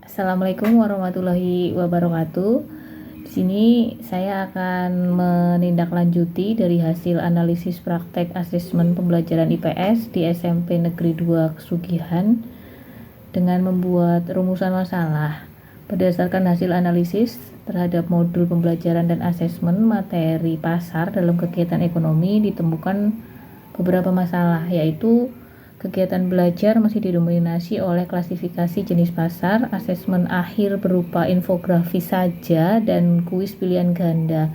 Assalamualaikum warahmatullahi wabarakatuh. Di sini saya akan menindaklanjuti dari hasil analisis praktek asesmen pembelajaran IPS di SMP Negeri 2 Kesugihan dengan membuat rumusan masalah. Berdasarkan hasil analisis terhadap modul pembelajaran dan asesmen materi pasar dalam kegiatan ekonomi ditemukan beberapa masalah, yaitu kegiatan belajar masih didominasi oleh klasifikasi jenis pasar, asesmen akhir berupa infografis saja, dan kuis pilihan ganda,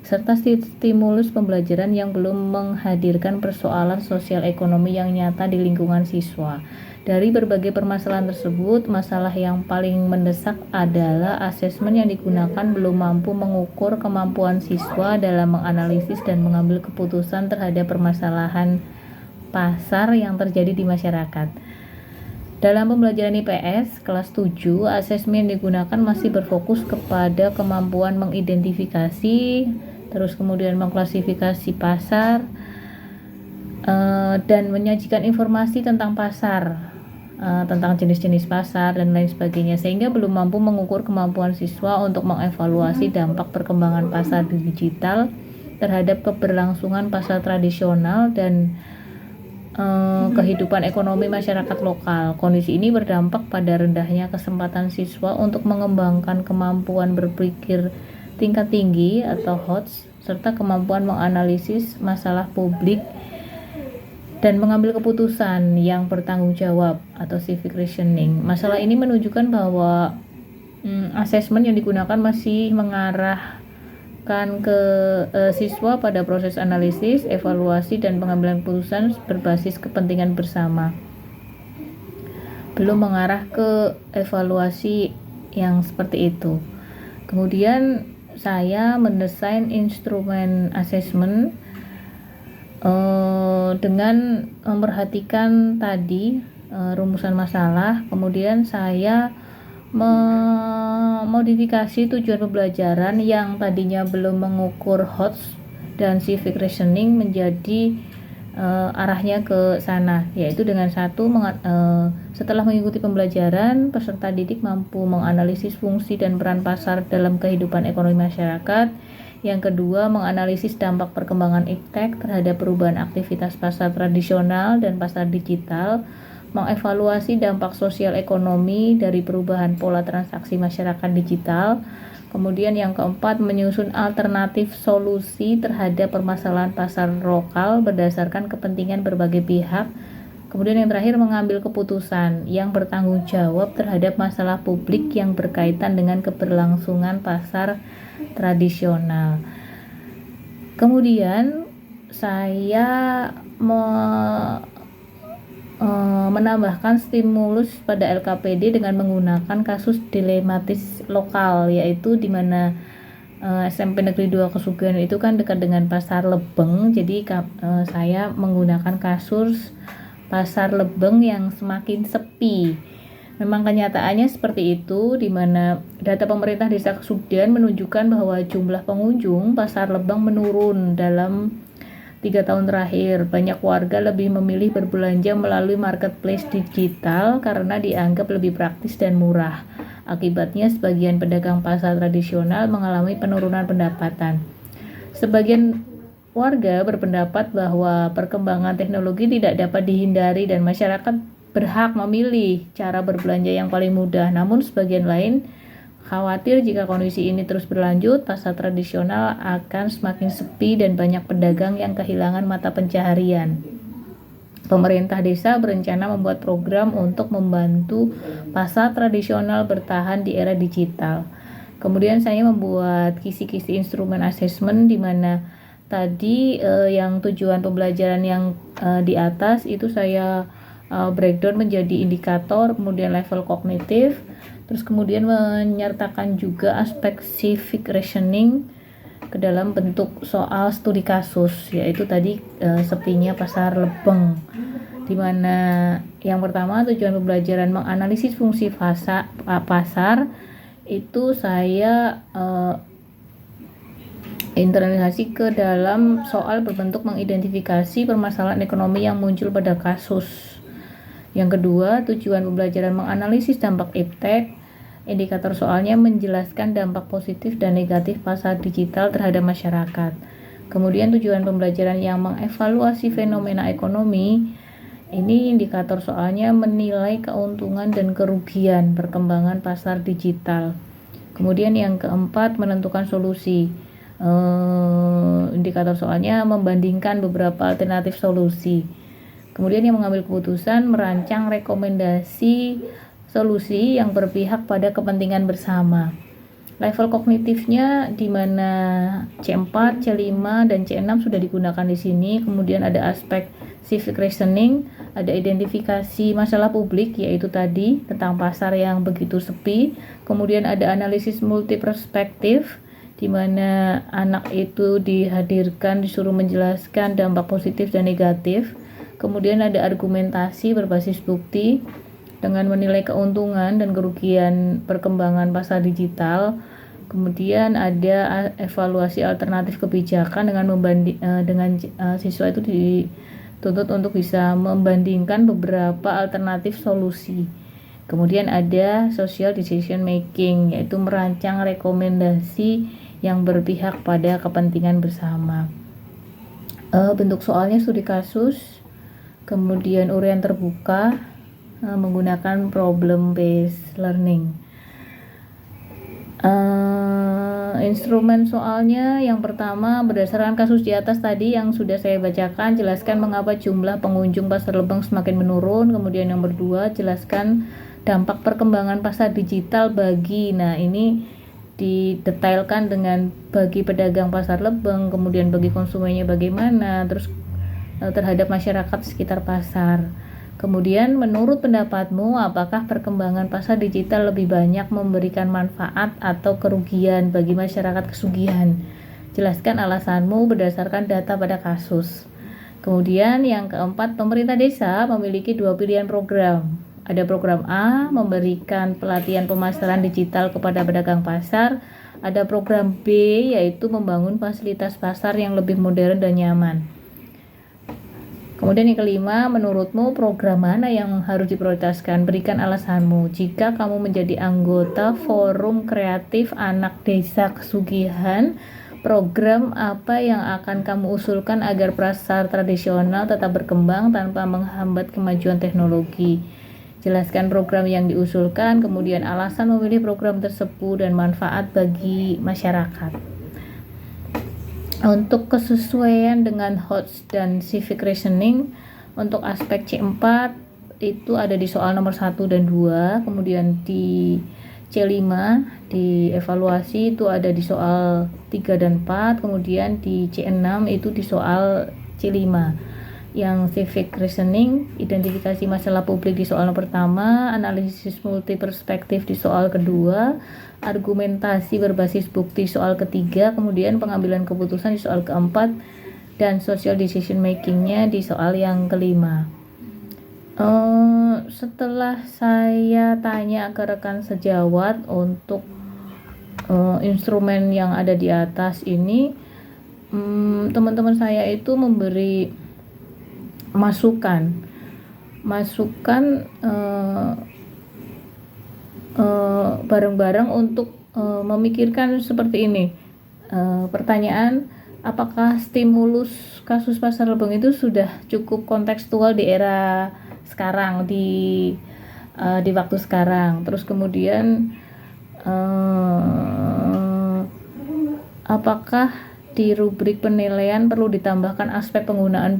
serta stimulus pembelajaran yang belum menghadirkan persoalan sosial ekonomi yang nyata di lingkungan siswa. Dari berbagai permasalahan tersebut, masalah yang paling mendesak adalah asesmen yang digunakan belum mampu mengukur kemampuan siswa dalam menganalisis dan mengambil keputusan terhadap permasalahan pasar yang terjadi di masyarakat. Dalam pembelajaran IPS kelas 7, asesmen yang digunakan masih berfokus kepada kemampuan mengidentifikasi, terus kemudian mengklasifikasi pasar, dan menyajikan informasi tentang pasar, tentang jenis-jenis pasar dan lain sebagainya, sehingga belum mampu mengukur kemampuan siswa untuk mengevaluasi dampak perkembangan pasar digital terhadap keberlangsungan pasar tradisional dan kehidupan ekonomi masyarakat lokal. Kondisi ini berdampak pada rendahnya kesempatan siswa untuk mengembangkan kemampuan berpikir tingkat tinggi atau HOTS, serta kemampuan menganalisis masalah publik dan mengambil keputusan yang bertanggung jawab atau civic reasoning. Masalah ini menunjukkan bahwa asesmen yang digunakan masih mengarah ke siswa pada proses analisis, evaluasi, dan pengambilan keputusan berbasis kepentingan bersama, belum mengarah ke evaluasi yang seperti itu. Kemudian saya mendesain instrumen asesmen dengan memperhatikan tadi rumusan masalah. Kemudian saya memodifikasi tujuan pembelajaran yang tadinya belum mengukur HOTS dan civic reasoning menjadi arahnya ke sana, yaitu dengan setelah mengikuti pembelajaran, peserta didik mampu menganalisis fungsi dan peran pasar dalam kehidupan ekonomi masyarakat. Yang kedua, menganalisis dampak perkembangan iptek terhadap perubahan aktivitas pasar tradisional dan pasar digital, mengevaluasi dampak sosial ekonomi dari perubahan pola transaksi masyarakat digital. Kemudian yang keempat, menyusun alternatif solusi terhadap permasalahan pasar lokal berdasarkan kepentingan berbagai pihak. Kemudian yang terakhir, mengambil keputusan yang bertanggung jawab terhadap masalah publik yang berkaitan dengan keberlangsungan pasar tradisional. Kemudian saya menambahkan stimulus pada LKPD dengan menggunakan kasus dilematis lokal, yaitu di mana SMP Negeri 2 Kesugihan itu kan dekat dengan Pasar Lebeng. Jadi saya menggunakan kasus Pasar Lebeng yang semakin sepi. Memang kenyataannya seperti itu, di mana data pemerintah Desa Kesugihan menunjukkan bahwa jumlah pengunjung Pasar Lebeng menurun dalam 3 tahun terakhir. Banyak warga lebih memilih berbelanja melalui marketplace digital karena dianggap lebih praktis dan murah. Akibatnya, sebagian pedagang pasar tradisional mengalami penurunan pendapatan. Sebagian warga berpendapat bahwa perkembangan teknologi tidak dapat dihindari dan masyarakat berhak memilih cara berbelanja yang paling mudah. Namun sebagian lain khawatir jika kondisi ini terus berlanjut, pasar tradisional akan semakin sepi dan banyak pedagang yang kehilangan mata pencaharian. Pemerintah desa berencana membuat program untuk membantu pasar tradisional bertahan di era digital. Kemudian saya membuat kisi-kisi instrumen asesmen, di mana tadi yang tujuan pembelajaran yang di atas itu saya breakdown menjadi indikator, kemudian level kognitif, terus kemudian menyertakan juga aspek civic reasoning ke dalam bentuk soal studi kasus, yaitu tadi sepinya Pasar Lebeng, di mana yang pertama tujuan pembelajaran menganalisis fungsi pasar itu saya internalisasi ke dalam soal berbentuk mengidentifikasi permasalahan ekonomi yang muncul pada kasus. Yang kedua, tujuan pembelajaran menganalisis dampak iptek Indikator soalnya menjelaskan dampak positif dan negatif pasar digital terhadap masyarakat. Kemudian tujuan pembelajaran yang mengevaluasi fenomena ekonomi. Ini indikator soalnya menilai keuntungan dan kerugian perkembangan pasar digital. Kemudian yang keempat, menentukan solusi. Indikator soalnya membandingkan beberapa alternatif solusi. Kemudian yang mengambil keputusan merancang rekomendasi solusi yang berpihak pada kepentingan bersama. Level kognitifnya di mana C4, C5, dan C6 sudah digunakan di sini. Kemudian ada aspek civic reasoning, ada identifikasi masalah publik, yaitu tadi tentang pasar yang begitu sepi. Kemudian ada analisis multiperspektif, di mana anak itu dihadirkan, disuruh menjelaskan dampak positif dan negatif. Kemudian ada argumentasi berbasis bukti, dengan menilai keuntungan dan kerugian perkembangan pasar digital. Kemudian ada evaluasi alternatif kebijakan dengan siswa itu dituntut untuk bisa membandingkan beberapa alternatif solusi. Kemudian ada social decision making, yaitu merancang rekomendasi yang berpihak pada kepentingan bersama. Bentuk soalnya studi kasus, kemudian uraian terbuka, menggunakan problem based learning. Instrumen soalnya yang pertama, berdasarkan kasus di atas tadi yang sudah saya bacakan, jelaskan mengapa jumlah pengunjung pasar Lebeng semakin menurun. Kemudian yang kedua, jelaskan dampak perkembangan pasar digital bagi, ini didetailkan dengan bagi pedagang pasar Lebeng, kemudian bagi konsumennya bagaimana, terus terhadap masyarakat sekitar pasar. Kemudian menurut pendapatmu, apakah perkembangan pasar digital lebih banyak memberikan manfaat atau kerugian bagi masyarakat kesugihan? Jelaskan alasanmu berdasarkan data pada kasus. Kemudian yang keempat, pemerintah desa memiliki 2 pilihan program. Ada program A, memberikan pelatihan pemasaran digital kepada pedagang pasar. Ada program B, yaitu membangun fasilitas pasar yang lebih modern dan nyaman. Kemudian yang kelima, menurutmu program mana yang harus diprioritaskan? Berikan alasanmu. Jika kamu menjadi anggota Forum Kreatif Anak Desa Kesugihan, program apa yang akan kamu usulkan agar pasar tradisional tetap berkembang tanpa menghambat kemajuan teknologi? Jelaskan program yang diusulkan, kemudian alasan memilih program tersebut dan manfaat bagi masyarakat. Untuk kesesuaian dengan HOTS dan civic reasoning, untuk aspek C4 itu ada di soal nomor 1 dan 2, kemudian di C5 di evaluasi itu ada di soal 3 dan 4, kemudian di C6 itu di soal C5. Yang civic reasoning, identifikasi masalah publik di soal pertama, analisis multiperspektif di soal kedua, argumentasi berbasis bukti soal ketiga, kemudian pengambilan keputusan di soal keempat, dan social decision makingnya di soal yang kelima. Setelah saya tanya ke rekan sejawat untuk instrumen yang ada di atas ini, teman-teman saya itu memberi masukan bareng-bareng untuk memikirkan seperti ini. Pertanyaan, apakah stimulus kasus pasar Lebeng itu sudah cukup kontekstual di era sekarang, di waktu sekarang? Terus kemudian apakah di rubrik penilaian perlu ditambahkan aspek penggunaan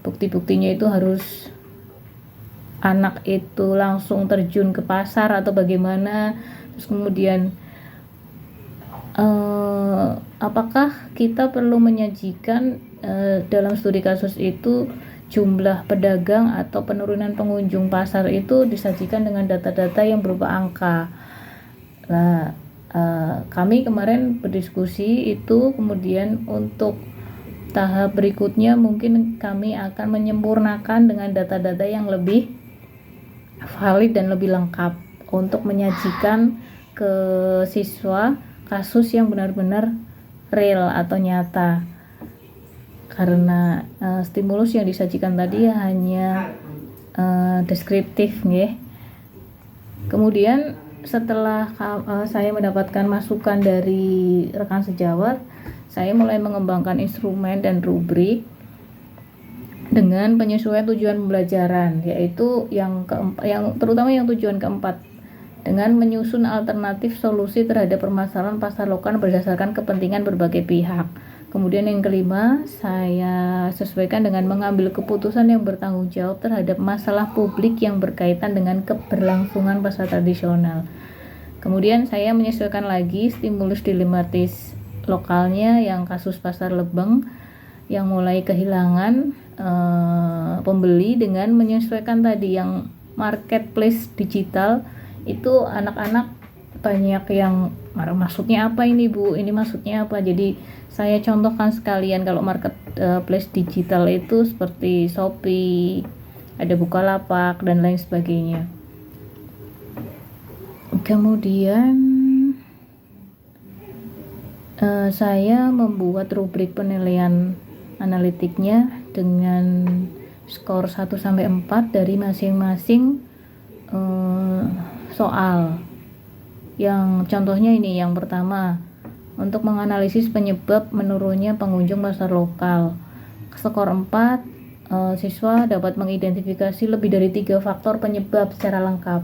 bukti-buktinya itu harus anak itu langsung terjun ke pasar atau bagaimana? Terus kemudian apakah kita perlu menyajikan dalam studi kasus itu jumlah pedagang atau penurunan pengunjung pasar itu disajikan dengan data-data yang berupa angka? Kami kemarin berdiskusi itu, kemudian untuk tahap berikutnya mungkin kami akan menyempurnakan dengan data-data yang lebih valid dan lebih lengkap untuk menyajikan ke siswa kasus yang benar-benar real atau nyata. Karena stimulus yang disajikan tadi hanya deskriptif nggih. Kemudian setelah saya mendapatkan masukan dari rekan sejawat, saya mulai mengembangkan instrumen dan rubrik dengan penyesuaian tujuan pembelajaran, yaitu terutama yang tujuan keempat, dengan menyusun alternatif solusi terhadap permasalahan pasar lokal berdasarkan kepentingan berbagai pihak. Kemudian yang kelima, saya sesuaikan dengan mengambil keputusan yang bertanggung jawab terhadap masalah publik yang berkaitan dengan keberlangsungan pasar tradisional. Kemudian saya menyesuaikan lagi stimulus dilematis lokalnya yang kasus pasar Lebeng yang mulai kehilangan pembeli, dengan menyesuaikan tadi yang marketplace digital itu anak-anak banyak yang maksudnya apa ini Bu, ini maksudnya apa. Jadi saya contohkan sekalian, kalau marketplace digital itu seperti Shopee, ada Bukalapak dan lain sebagainya. Kemudian saya membuat rubrik penilaian analitiknya dengan skor 1-4 dari masing-masing soal. Yang contohnya ini, yang pertama, untuk menganalisis penyebab menurunnya pengunjung pasar lokal. Skor 4, siswa dapat mengidentifikasi lebih dari 3 faktor penyebab secara lengkap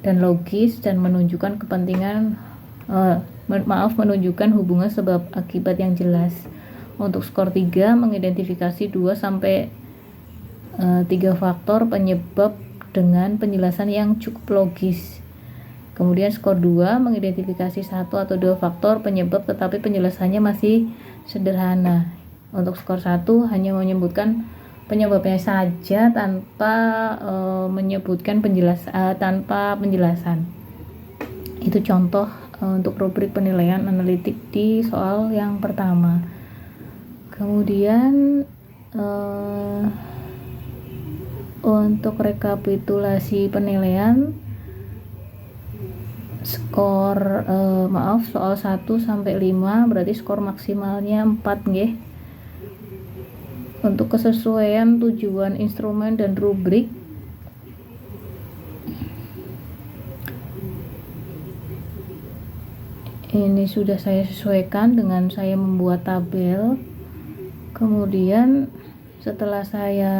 dan logis dan menunjukkan menunjukkan hubungan sebab akibat yang jelas. Untuk skor 3, mengidentifikasi 2-3 faktor penyebab dengan penjelasan yang cukup logis. Kemudian skor 2, mengidentifikasi 1 atau 2 faktor penyebab tetapi penjelasannya masih sederhana. Untuk skor 1, hanya menyebutkan penyebabnya saja tanpa menyebutkan tanpa penjelasan. Itu contoh untuk rubrik penilaian analitik di soal yang pertama. Kemudian untuk rekapitulasi penilaian skor soal 1-5 berarti skor maksimalnya 4 nggih. Untuk kesesuaian tujuan instrumen dan rubrik, ini sudah saya sesuaikan dengan saya membuat tabel. Kemudian setelah saya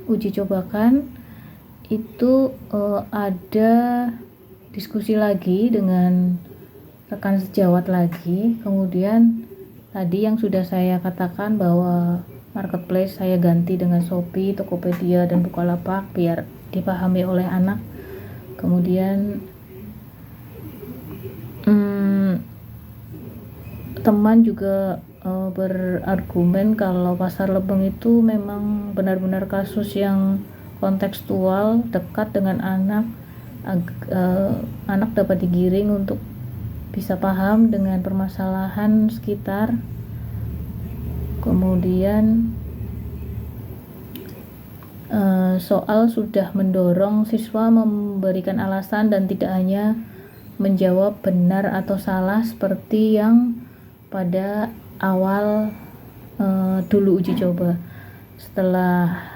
uji cobakan, itu ada diskusi lagi dengan rekan sejawat lagi. Kemudian tadi yang sudah saya katakan bahwa marketplace saya ganti dengan Shopee, Tokopedia, dan Bukalapak biar dipahami oleh anak. Kemudian teman juga berargumen kalau pasar Lebeng itu memang benar-benar kasus yang kontekstual, dekat dengan anak. Anak dapat digiring untuk bisa paham dengan permasalahan sekitar. Kemudian soal sudah mendorong siswa memberikan alasan dan tidak hanya menjawab benar atau salah seperti yang pada awal dulu uji coba. Setelah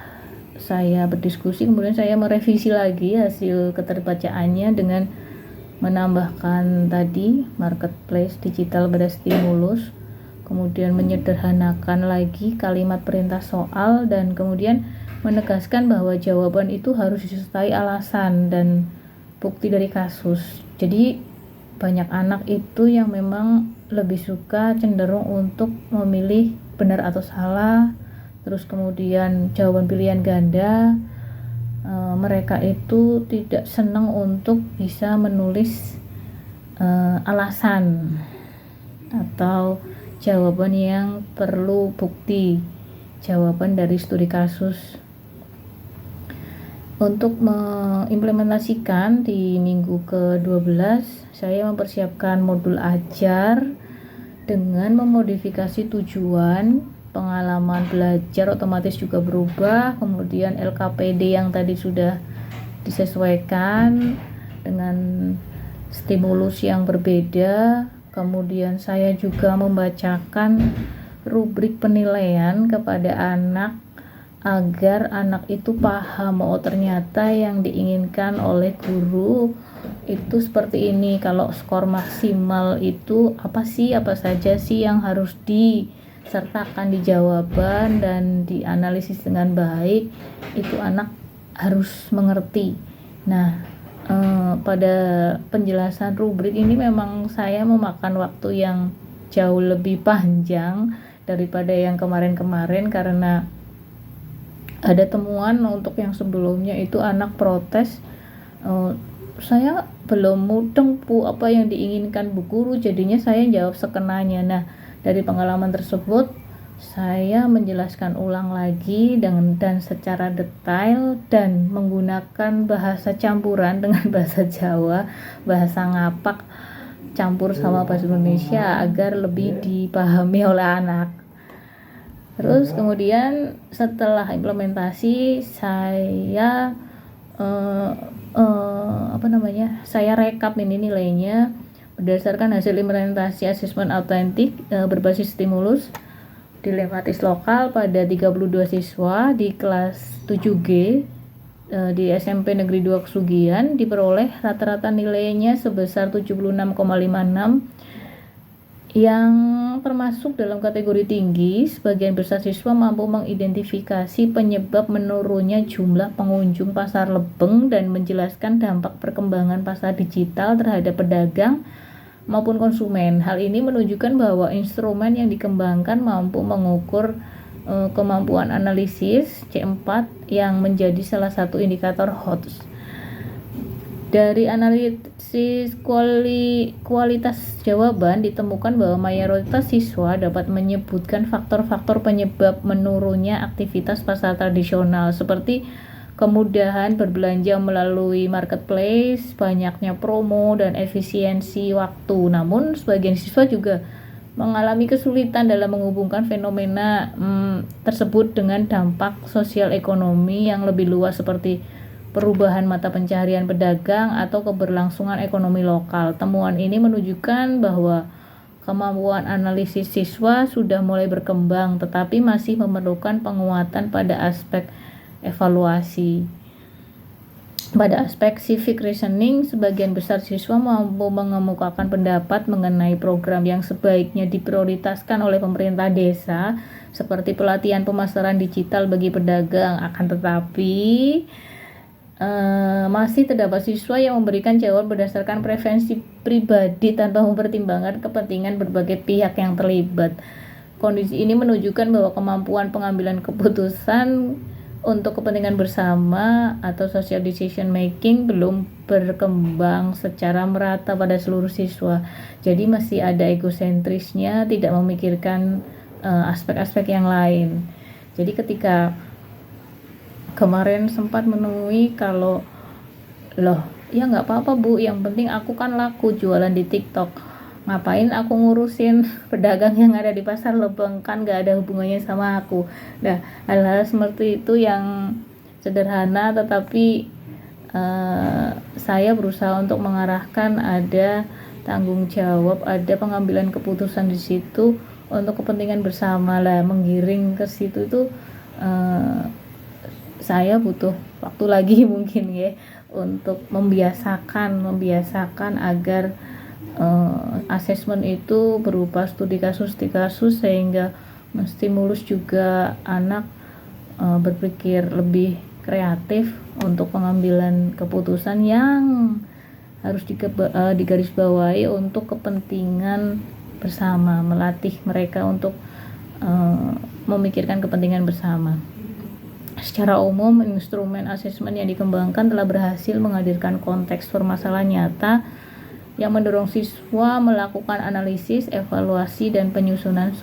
saya berdiskusi, kemudian saya merevisi lagi hasil keterbacaannya dengan menambahkan tadi marketplace digital pada stimulus, kemudian menyederhanakan lagi kalimat perintah soal, dan kemudian menegaskan bahwa jawaban itu harus disertai alasan dan bukti dari kasus. Jadi banyak anak itu yang memang lebih suka cenderung untuk memilih benar atau salah, terus kemudian jawaban pilihan ganda. Mereka itu tidak senang untuk bisa menulis alasan atau jawaban yang perlu bukti, jawaban dari studi kasus. Untuk mengimplementasikan di minggu ke-12, saya mempersiapkan modul ajar dengan memodifikasi tujuan. Pengalaman belajar otomatis juga berubah. Kemudian LKPD yang tadi sudah disesuaikan dengan stimulus yang berbeda. Kemudian saya juga membacakan rubrik penilaian kepada anak agar anak itu paham, oh ternyata yang diinginkan oleh guru itu seperti ini. Kalau skor maksimal itu apa saja sih yang harus disertakan di jawaban dan dianalisis dengan baik, itu anak harus mengerti. Nah, pada penjelasan rubrik ini memang saya memakan waktu yang jauh lebih panjang daripada yang kemarin-kemarin, karena ada temuan untuk yang sebelumnya itu anak protes, saya belum mudeng Bu apa yang diinginkan Bu Guru, jadinya saya jawab sekenanya. Nah, dari pengalaman tersebut saya menjelaskan ulang lagi dan secara detail dan menggunakan bahasa campuran dengan bahasa Jawa, bahasa ngapak campur sama bahasa Indonesia agar lebih dipahami oleh anak. Terus kemudian setelah implementasi saya saya rekap ini nilainya berdasarkan hasil implementasi asesmen autentik berbasis stimulus dilematis lokal pada 32 siswa di kelas 7G di SMP Negeri 2 Kesugian, diperoleh rata-rata nilainya sebesar 76,56 yang termasuk dalam kategori tinggi. Sebagian besar siswa mampu mengidentifikasi penyebab menurunnya jumlah pengunjung pasar Lebeng dan menjelaskan dampak perkembangan pasar digital terhadap pedagang maupun konsumen. Hal ini menunjukkan bahwa instrumen yang dikembangkan mampu mengukur kemampuan analisis C4 yang menjadi salah satu indikator HOTS. Dari analisis kualitas jawaban ditemukan bahwa mayoritas siswa dapat menyebutkan faktor-faktor penyebab menurunnya aktivitas pasar tradisional seperti kemudahan berbelanja melalui marketplace, banyaknya promo, dan efisiensi waktu. Namun, sebagian siswa juga mengalami kesulitan dalam menghubungkan fenomena tersebut dengan dampak sosial ekonomi yang lebih luas seperti perubahan mata pencaharian pedagang atau keberlangsungan ekonomi lokal. Temuan ini menunjukkan bahwa kemampuan analisis siswa sudah mulai berkembang, tetapi masih memerlukan penguatan pada aspek evaluasi. Pada aspek civic reasoning, sebagian besar siswa mampu mengemukakan pendapat mengenai program yang sebaiknya diprioritaskan oleh pemerintah desa, seperti pelatihan pemasaran digital bagi pedagang. Akan tetapi, masih terdapat siswa yang memberikan jawaban berdasarkan preferensi pribadi tanpa mempertimbangkan kepentingan berbagai pihak yang terlibat. Kondisi ini menunjukkan bahwa kemampuan pengambilan keputusan untuk kepentingan bersama atau social decision making belum berkembang secara merata pada seluruh siswa. Jadi masih ada egosentrisnya, tidak memikirkan aspek-aspek yang lain. Jadi ketika kemarin sempat menemui kalau ya nggak apa-apa Bu, yang penting aku kan laku jualan di TikTok, ngapain aku ngurusin pedagang yang ada di pasar Lebeng, kan nggak ada hubungannya sama aku. Nah, hal-hal seperti itu yang sederhana tetapi saya berusaha untuk mengarahkan ada tanggung jawab, ada pengambilan keputusan di situ untuk kepentingan bersama lah. Menggiring ke situ itu saya butuh waktu lagi mungkin ya untuk membiasakan agar asesmen itu berupa studi kasus sehingga menstimulus juga anak berpikir lebih kreatif untuk pengambilan keputusan yang harus digarisbawahi untuk kepentingan bersama, melatih mereka untuk memikirkan kepentingan bersama. Secara umum, instrumen asesmen yang dikembangkan telah berhasil menghadirkan konteks permasalahan nyata yang mendorong siswa melakukan analisis, evaluasi, dan penyusunan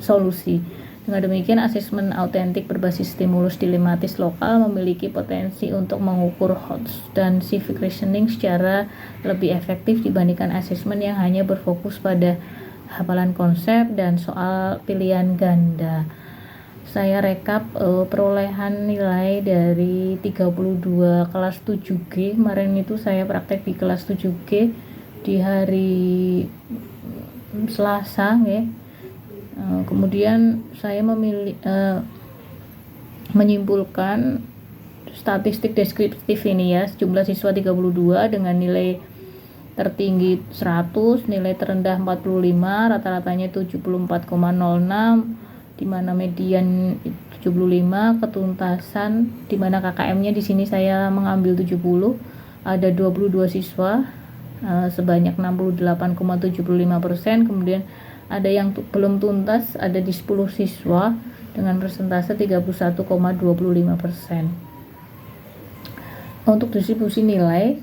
solusi. Dengan demikian, asesmen autentik berbasis stimulus dilematis lokal memiliki potensi untuk mengukur HOTS dan civic reasoning secara lebih efektif dibandingkan asesmen yang hanya berfokus pada hafalan konsep dan soal pilihan ganda. Saya rekap perolehan nilai dari 32 kelas 7G. Kemarin itu saya praktek di kelas 7G di hari Selasa ya. Kemudian saya memilih menyimpulkan statistik deskriptif ini ya, sejumlah siswa 32 dengan nilai tertinggi 100, nilai terendah 45, rata-ratanya 74,06, di mana median 75, ketuntasan di mana KKM-nya di sini saya mengambil 70, ada 22 siswa sebanyak 68,75%, kemudian ada yang belum tuntas ada di 10 siswa dengan persentase 31,25%. Untuk distribusi nilai,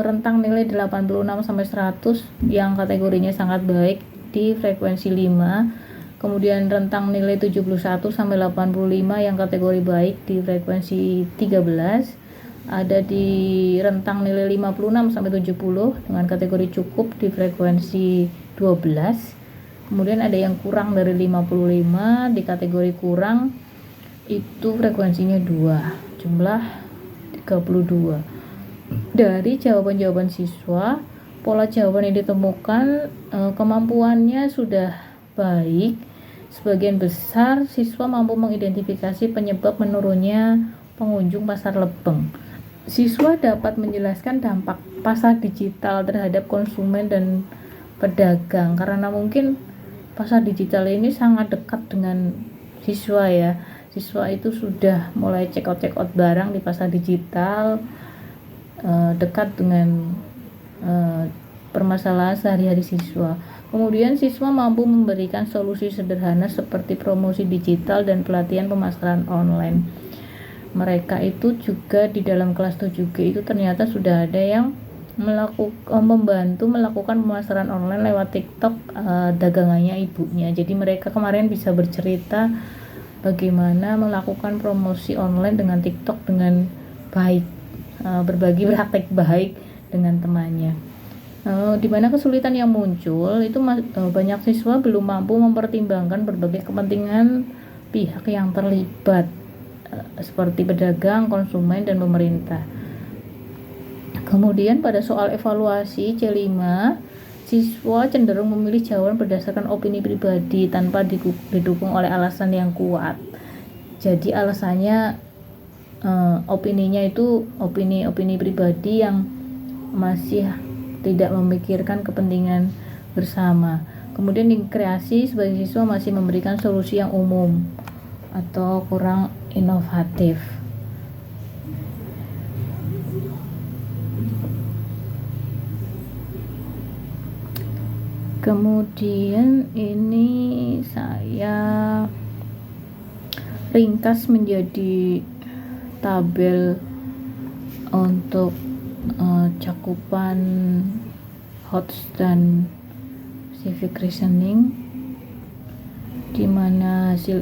rentang nilai 86 sampai 100 yang kategorinya sangat baik di frekuensi 5, kemudian rentang nilai 71 sampai 85 yang kategori baik di frekuensi 13, ada di rentang nilai 56 sampai 70 dengan kategori cukup di frekuensi 12. Kemudian ada yang kurang dari 55 di kategori kurang, itu frekuensinya 2, jumlah 32. Dari jawaban-jawaban siswa, pola jawaban yang ditemukan kemampuannya sudah baik. Sebagian besar siswa mampu mengidentifikasi penyebab menurunnya pengunjung pasar Lebeng. Siswa dapat menjelaskan dampak pasar digital terhadap konsumen dan pedagang, karena mungkin pasar digital ini sangat dekat dengan siswa ya. Siswa itu sudah mulai check out barang di pasar digital, dekat dengan permasalahan sehari-hari siswa. Kemudian siswa mampu memberikan solusi sederhana seperti promosi digital dan pelatihan pemasaran online. Mereka itu juga di dalam kelas 7G itu ternyata sudah ada yang membantu melakukan pemasaran online lewat TikTok dagangannya ibunya. Jadi mereka kemarin bisa bercerita bagaimana melakukan promosi online dengan TikTok dengan baik, berbagi praktek baik dengan temannya. Di mana kesulitan yang muncul itu banyak siswa belum mampu mempertimbangkan berbagai kepentingan pihak yang terlibat, seperti pedagang, konsumen, dan pemerintah. Kemudian pada soal evaluasi C5, siswa cenderung memilih jawaban berdasarkan opini pribadi tanpa didukung oleh alasan yang kuat. Jadi alasannya opininya itu opini pribadi yang masih tidak memikirkan kepentingan bersama. Kemudian di kreasi, sebagai siswa masih memberikan solusi yang umum atau kurang inovatif. Kemudian ini saya ringkas menjadi tabel untuk cakupan HOTS dan civic reasoning, di mana hasil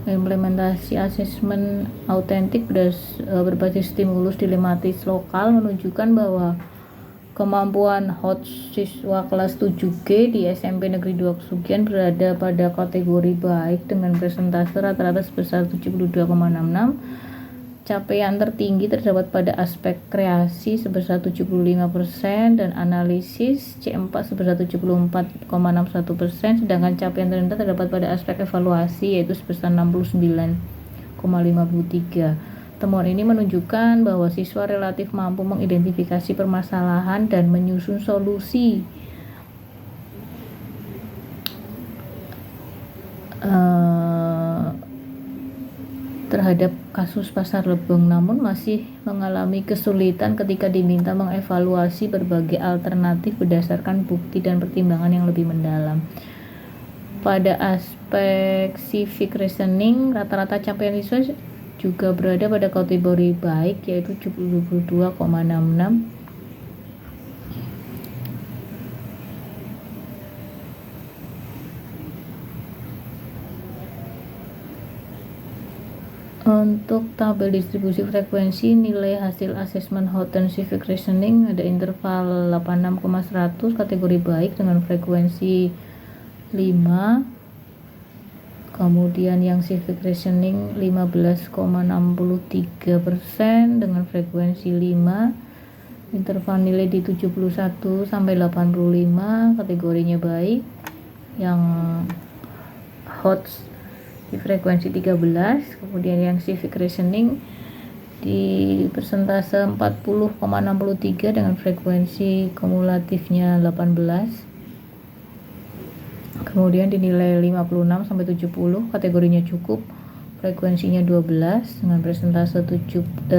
implementasi asesmen autentik berbasis stimulus dilematis lokal menunjukkan bahwa kemampuan HOTS siswa kelas 7G di SMP Negeri 2 Kesugian berada pada kategori baik dengan persentase rata-rata sebesar 72,66. Capaian tertinggi terdapat pada aspek kreasi sebesar 75% dan analisis C4 sebesar 74,61%, sedangkan capaian terendah terdapat pada aspek evaluasi yaitu sebesar 69,53%. Temuan ini menunjukkan bahwa siswa relatif mampu mengidentifikasi permasalahan dan menyusun solusi terhadap kasus pasar Lebeng, namun masih mengalami kesulitan ketika diminta mengevaluasi berbagai alternatif berdasarkan bukti dan pertimbangan yang lebih mendalam. Pada aspek civic reasoning, rata-rata capaian siswa juga berada pada kategori baik yaitu 72,66. Untuk tabel distribusi frekuensi nilai hasil asesmen HOT dan civic reasoning, ada interval 86,100 kategori baik dengan frekuensi 5, kemudian yang civic reasoning 15,63% dengan frekuensi 5, interval nilai di 71 sampai 85 kategorinya baik, yang HOT di frekuensi 13, kemudian yang civic reasoning di persentase 40,63 dengan frekuensi kumulatifnya 18, kemudian dinilai 56 sampai 70, kategorinya cukup, frekuensinya 12 dengan persentase 37,50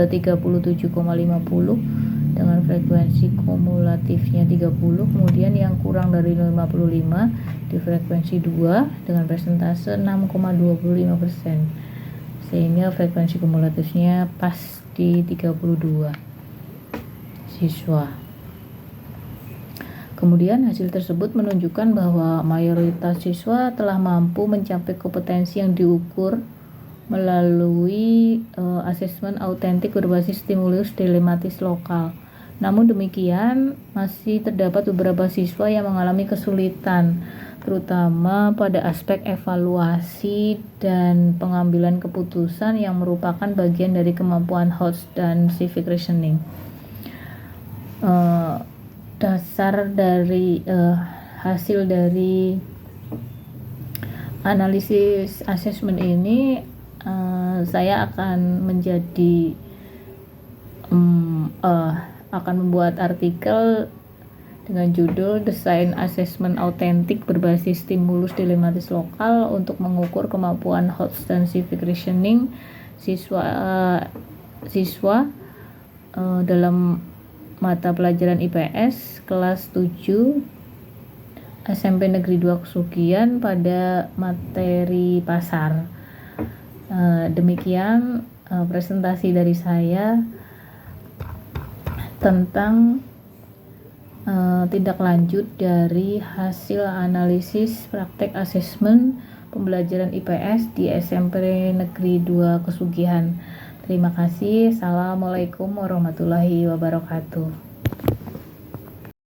dengan frekuensi kumulatifnya 30, kemudian yang kurang dari 55 di frekuensi 2 dengan persentase 6,25%, sehingga frekuensi kumulatifnya pas di 32 siswa. Kemudian hasil tersebut menunjukkan bahwa mayoritas siswa telah mampu mencapai kompetensi yang diukur melalui asesmen autentik berbasis stimulus dilematis lokal. Namun demikian, masih terdapat beberapa siswa yang mengalami kesulitan, terutama pada aspek evaluasi dan pengambilan keputusan yang merupakan bagian dari kemampuan Hodge dan civic reasoning. Dasar dari hasil dari analisis asesmen ini, saya akan membuat artikel dengan judul Desain Asesmen Autentik Berbasis Stimulus Dilematis Lokal untuk mengukur kemampuan Hodge dan civic reasoning siswa dalam mata pelajaran IPS kelas 7 SMP Negeri 2 Kesugihan pada materi pasar. Demikian presentasi dari saya tentang tindak lanjut dari hasil analisis praktek asesmen pembelajaran IPS di SMP Negeri 2 Kesugihan. Terima kasih. Assalamualaikum warahmatullahi wabarakatuh.